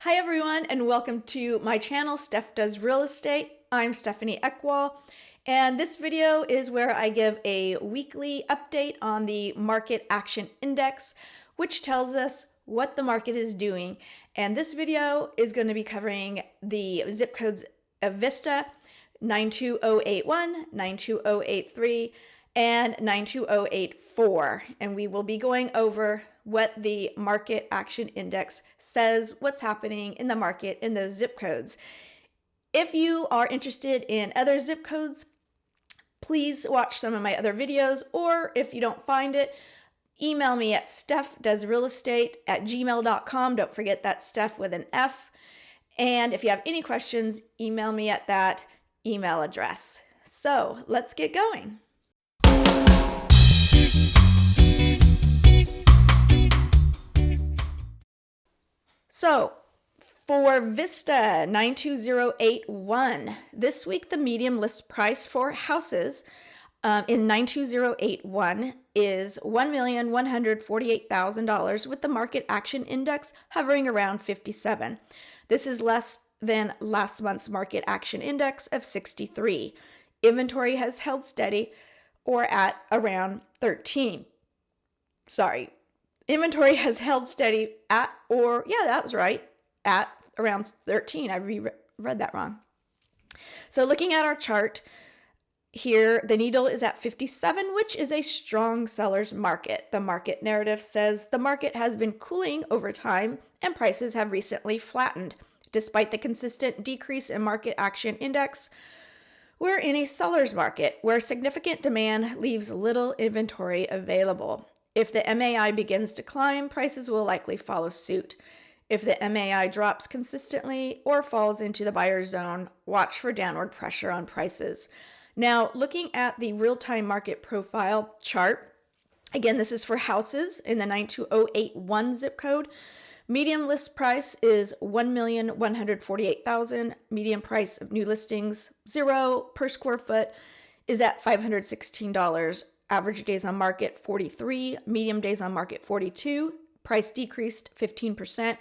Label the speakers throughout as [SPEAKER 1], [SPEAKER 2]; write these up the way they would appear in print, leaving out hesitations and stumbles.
[SPEAKER 1] Hi everyone, and welcome to my channel, Steph Does Real Estate. I'm Stephanie Eckwall, and this video is where I give a weekly update on the Market Action Index, which tells us what the market is doing. And this video is going to be covering the zip codes of Vista, 92081, 92083, and 92084. And we will be going over what the Market Action Index says, what's happening in the market in those zip codes. If you are interested in other zip codes, please watch some of my other videos, or if you don't find it, email me at stefdoesrealestate@gmail.com. Don't forget that Steph with an F. And if you have any questions, email me at that email address. So let's get going. So for Vista 92081, this week the median list price for houses in 92081 is $1,148,000 with the Market Action Index hovering around 57. This is less than last month's Market Action Index of 63. Inventory has held steady or at around 13. Inventory has held steady at, that was right, at around 13. I read that wrong. So looking at our chart here, the needle is at 57, which is a strong seller's market. The market narrative says the market has been cooling over time and prices have recently flattened. Despite the consistent decrease in Market Action Index, we're in a seller's market where significant demand leaves little inventory available. If the MAI begins to climb, prices will likely follow suit. If the MAI drops consistently or falls into the buyer zone, watch for downward pressure on prices. Now, looking at the real-time market profile chart, again, this is for houses in the 92081 zip code. Median list price is $1,148,000. Median price of new listings, 0 per square foot, is at $516. Average days on market, 43. Medium days on market, 42. Price decreased, 15%.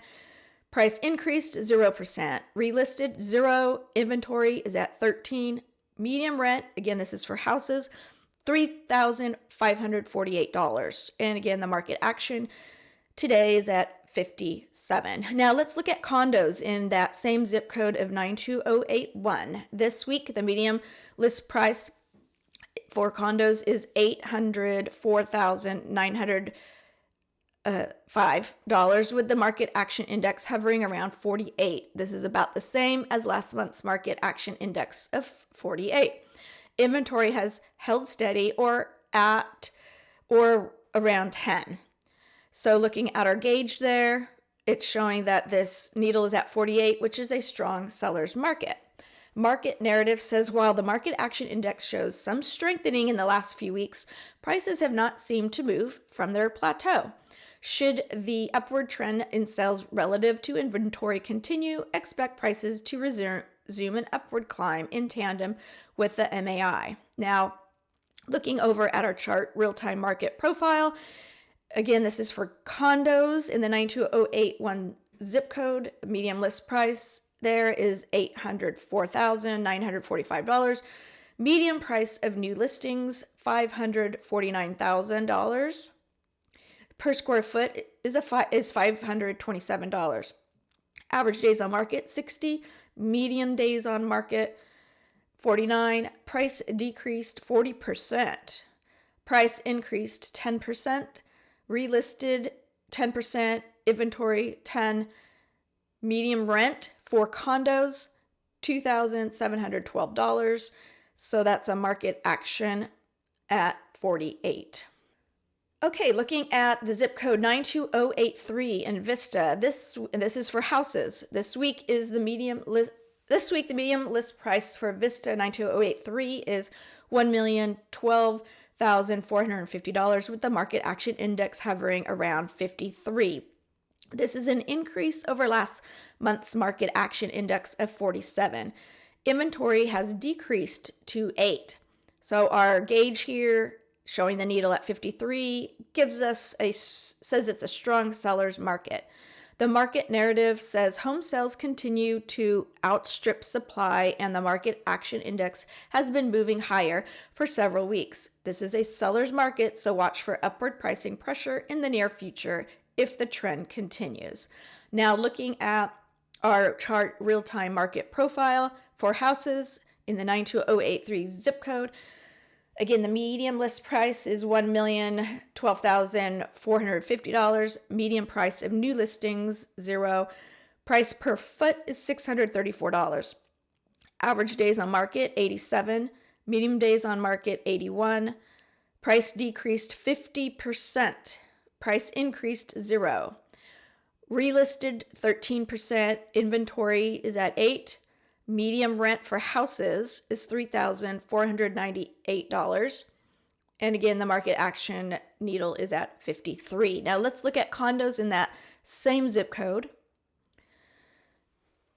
[SPEAKER 1] Price increased, 0%. Relisted, 0. Inventory is at 13. Medium rent, again, this is for houses, $3,548. And again, the market action today is at 57. Now let's look at condos in that same zip code of 92081. This week, the median list price for condos is $804,905 with the Market Action Index hovering around 48. This is about the same as last month's Market Action Index of 48. Inventory has held steady or around 10. So looking at our gauge there, it's showing that this needle is at 48, which is a strong seller's market. Market narrative says while the Market Action Index shows some strengthening in the last few weeks, prices have not seemed to move from their plateau. Should the upward trend in sales relative to inventory continue, expect prices to resume an upward climb in tandem with the MAI. Now, looking over at our chart real-time market profile, again, this is for condos in the 92081 zip code. Median list price there is $804,945. Median price of new listings, $549,000. Per square foot is $527. Average days on market, 60. Median days on market, 49. Price decreased 40%. Price increased 10%. Relisted 10%. Inventory 10. Median rent for condos, $2,712. So that's a market action at 48. Okay, looking at the zip code 92083 in Vista. This is for houses. This week the median list price for Vista 92083 is $1,012,450 with the Market Action Index hovering around 53. This is an increase over last month's Market Action Index of 47. Inventory has decreased to 8. So our gauge here showing the needle at 53 says it's a strong seller's market. The market narrative says home sales continue to outstrip supply and the market action index has been moving higher for several weeks. This is a seller's market, so watch for upward pricing pressure in the near future if the trend continues. Now looking at our chart real-time market profile for houses in the 92083 zip code. Again, the median list price is $1,012,450. Median price of new listings, 0. Price per foot is $634. Average days on market, 87. Median days on market, 81. Price decreased 50%. Price increased, 0. Relisted, 13%. Inventory is at 8. Median rent for houses is $3,498. And again, the market action needle is at 53. Now let's look at condos in that same zip code.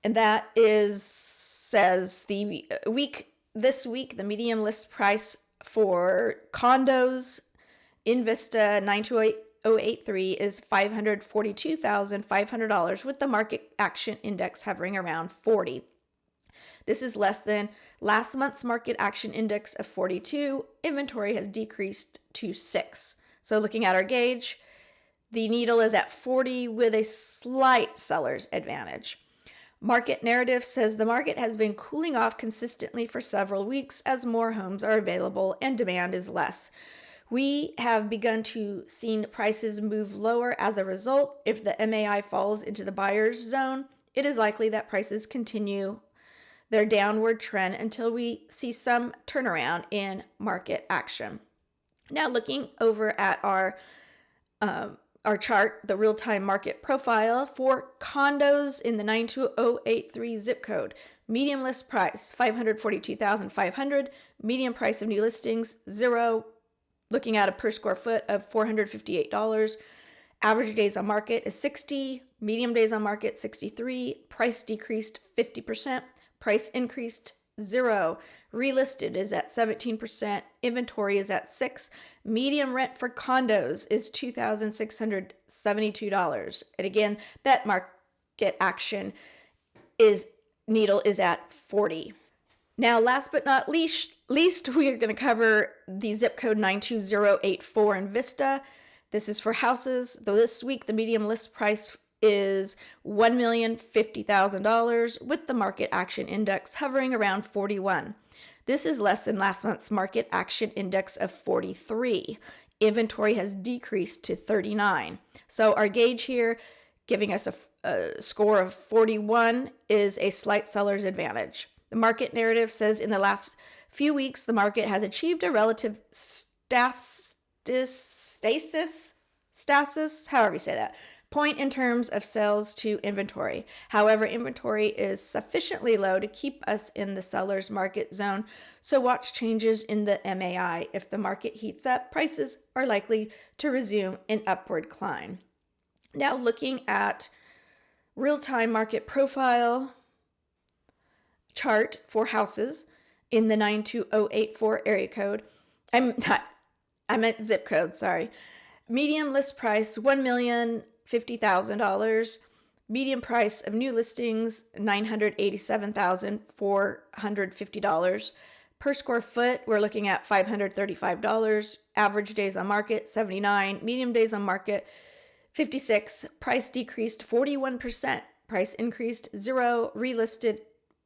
[SPEAKER 1] And that says this week, the median list price for condos in Vista 92083 is $542,500 with the market action index hovering around 40. This is less than last month's market action index of 42. Inventory has decreased to 6. So looking at our gauge, the needle is at 40 with a slight seller's advantage. Market narrative says the market has been cooling off consistently for several weeks as more homes are available and demand is less. We have begun to see prices move lower as a result. If the MAI falls into the buyer's zone, it is likely that prices continue their downward trend until we see some turnaround in market action. Now looking over at our chart, the real-time market profile for condos in the 92083 zip code. Median list price, $542,500. Median price of new listings, 0. Looking at a per square foot of $458. Average days on market is 60. Median days on market, 63. Price decreased 50%. Price increased, 0. Relisted is at 17%. Inventory is at 6. Median rent for condos is $2,672. And again, that market action needle is at 40. Now, last but not least, we are going to cover the zip code 92084 in Vista. This is for houses. Though this week, the median list price is $1,050,000 with the market action index hovering around 41. This is less than last month's market action index of 43. Inventory has decreased to 39. So our gauge here, giving us a score of 41, is a slight seller's advantage. The market narrative says in the last few weeks, the market has achieved a relative stasis, however you say that, point in terms of sales to inventory. However, inventory is sufficiently low to keep us in the seller's market zone, so watch changes in the MAI. If the market heats up, prices are likely to resume an upward climb. Now looking at real-time market profile chart for houses in the 92084 area code. I meant zip code, sorry. Median list price, $1,050,000. Median price of new listings, $987,450. Per square foot, we're looking at $535. Average days on market, 79. Median days on market, 56. Price decreased 41%. Price increased 0. Relisted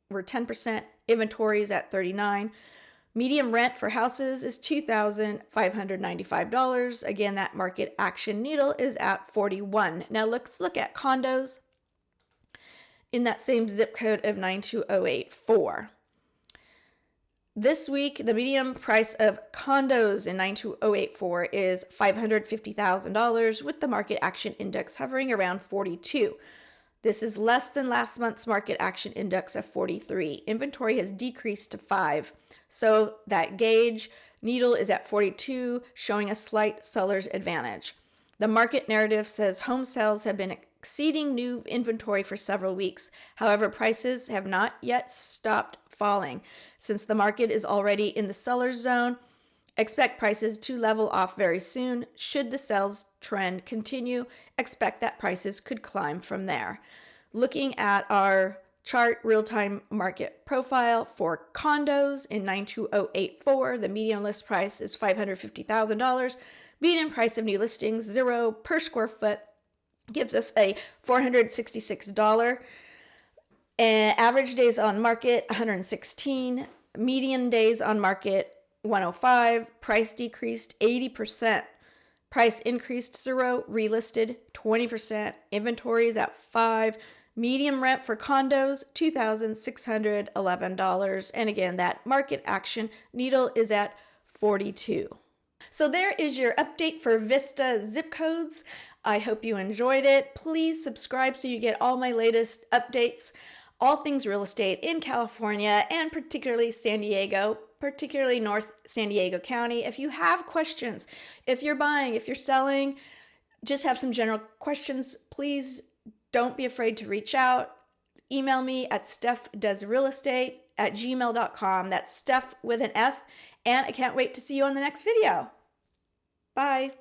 [SPEAKER 1] were 10%. Inventories at 39. Median rent for houses is $2,595. Again, that market action needle is at 41. Now let's look at condos in that same zip code of 92084. This week, the median price of condos in 92084 is $550,000 with the market action index hovering around 42. This is less than last month's market action index of 43. Inventory has decreased to 5. So that gauge needle is at 42, showing a slight seller's advantage. The market narrative says home sales have been exceeding new inventory for several weeks. However, prices have not yet stopped falling. Since the market is already in the seller's zone, Expect prices to level off very soon. Should the sales trend continue, expect that prices could climb from there. Looking at our chart real-time market profile for condos in 92084, the median list price is $550,000. Median price of new listings, 0 per square foot, gives us a $466. And average days on market, 116. Median days on market, 105. Price decreased 80%. Price increased 0. Relisted 20%. Inventory is at 5. Medium rent for condos, $2,611. And again, that market action needle is at 42. So there is your update for Vista zip codes. I hope you enjoyed it. Please subscribe so you get all my latest updates, all things real estate in California and particularly San Diego, particularly North San Diego County. If you have questions, if you're buying, if you're selling, just have some general questions, please don't be afraid to reach out. Email me at stefdoesrealestate@gmail.com. That's Steph with an F. And I can't wait to see you on the next video. Bye.